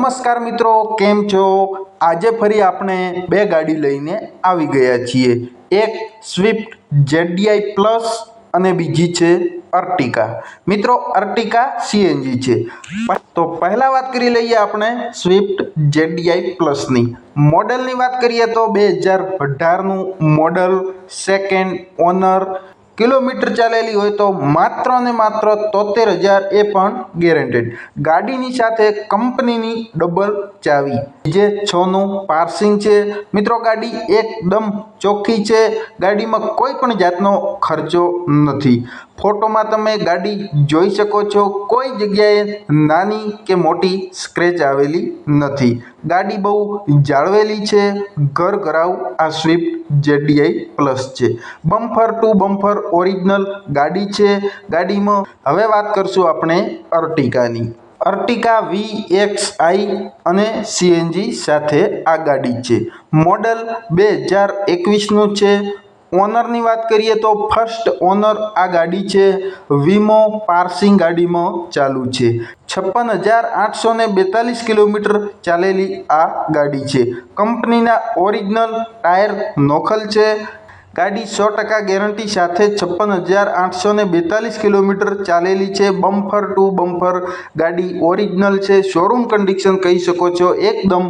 નમસ્કાર મિત્રો, કેમ છો? આજે ફરી આપણે બે ગાડી લઈને આવી ગયા છીએ. એક સ્વિફ્ટ ZDI પ્લસ અને બીજી છે અર્ટિકા. મિત્રો, અર્ટિકા CNG છે. તો પહેલા વાત કરી લઈએ આપણે સ્વિફ્ટ ZDI પ્લસની. મોડલની વાત કરીએ તો 2018નું મોડલ, સેકન્ડ ઓનર. કિલોમીટર ચાલેલી હોય તો માત્ર ને માત્ર 73,000, એ પણ ગેરંટેડ. ગાડીની સાથે કંપનીની ડબલ ચાવી, જે 6નું પાર્સિંગ છે. મિત્રો, ગાડી એકદમ ચોખ્ખી છે. ગાડીમાં કોઈ પણ જાતનો ખર્ચો નથી. ફોટોમાં તમે ગાડી જોઈ શકો છો, કોઈ જગ્યાએ નાની કે મોટી સ્ક્રેચ આવેલી નથી. ગાડી બહુ જાળવેલી છે. ઘર ઘરાવ આ સ્વિફ્ટ ZDI પ્લસ છે. બમ્પર ટુ બમ્પર ઓરિજિનલ ગાડી છે. ગાડીમાં હવે વાત કરશું આપણે અર્ટિકાની. અર્ટિકા VXI અને CNG સાથે આ ગાડી છે. મોડલ 2021નું છે. ઓનરની વાત કરીએ તો ફર્સ્ટ ઓનર આ ગાડી છે. વીમો પાર્સિંગ ગાડીમાં ચાલુ છે. 56,842 કિલોમીટર ચાલેલી આ ગાડી છે. કંપનીના ઓરિજિનલ ટાયર નોખલ છે. ગાડી 100% ગેરંટી સાથે 56,842 કિલોમીટર ચાલેલી છે. બમ્પર ટુ બમ્પર ગાડી ઓરિજિનલ છે. શોરૂમ કન્ડિશન કહી શકો છો, એકદમ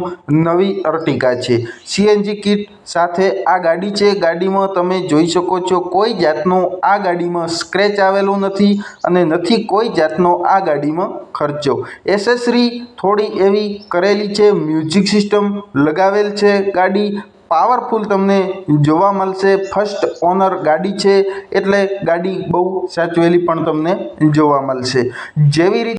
નવી અર્ટિકા છે. CNG કિટ સાથે આ ગાડી છે. ગાડીમાં તમે જોઈ શકો છો, કોઈ જાતનો આ ગાડીમાં સ્ક્રેચ આવેલું નથી અને નથી કોઈ જાતનો આ ગાડીમાં ખર્ચો. એસેસરી થોડી એવી કરેલી છે. મ્યુઝિક સિસ્ટમ લગાવેલ છે. ગાડી પાવરફુલ તમને જોવા મળશે. ફર્સ્ટ ઓનર ગાડી છે એટલે ગાડી બહુ સાચવેલી પણ તમને જોવા મળશે. જેવી રીતે